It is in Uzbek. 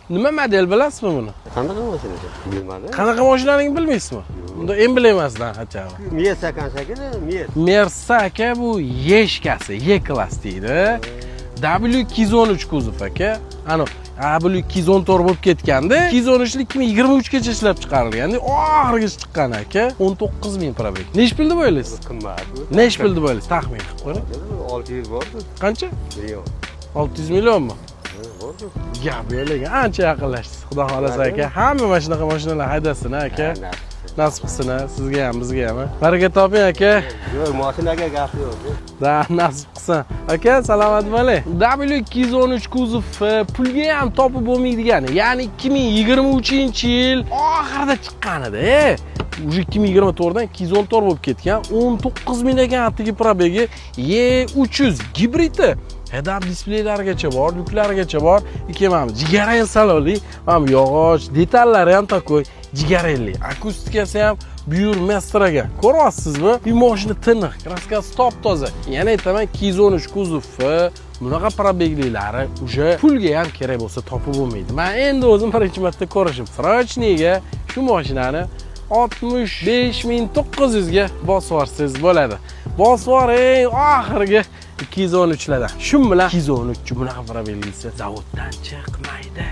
Nima model bilasizmi buni? Qanaqa mashina? Bilmadim. Qanaqa mashinalarini bilmaysizmi? Unda emblem emasdan hachava. Mersa shakli, Mersa aka bu yeshkasi, Y-klass deydi. W213 kuzov aka. Ana W214 bo'lib ketganda 213 2023 gacha ishlab chiqarilganda oxirigacha chiqqan aka 19000 probeg. Nech pulda bo'ylaysiz? Qimmat. Nech pulda bo'ylaysiz? Taxmin qilib qo'ying. 600 bordi. Qancha? Million. 600 millionmi? Bordi. Gap yo'lagan. Ancha yaqinlashdingiz. Xudo xolasa aka. Hamma mana shunaqa mashinalar haydasin aka. Nasib qilsin, sizga ham, bizga ham. Baraka toping aka. Yo'q, mashinaga gap yo'q. Da, nasib qilsin. Aka, salomat bo'ling. W213 kuzov pulga ham topib bo'lmaydigani, ya'ni 2023-yil oxirida chiqqan edi. Уже 2024 dan 214 bo'lib ketgan. 19000 ekan atigi probegi E300 gibridi. Head-up displeylargacha bor, lyuklargacha bor. Mana jigarrang salonli, mana yog'och, detallari ham takoy jigarrangli. Akustikasi ham buyur mestraga. Ko'ryapsizmi? Bu mashina tiniq, kraskasi top-toza. Yana aytaman 213 kuzov, bunaqa probeglilari уже pulga ham kerak bo'lsa topib bo'lmaydi. Men endi o'zim birinchi marta ko'rishim. Srochniga shu mashinani 65900 ga bosib yuborsangiz bo'ladi. Bosib yuboring oxirgi 213 lardan. Shu bilan 213 bunaqa probeglisi zavoddan chiqmaydi.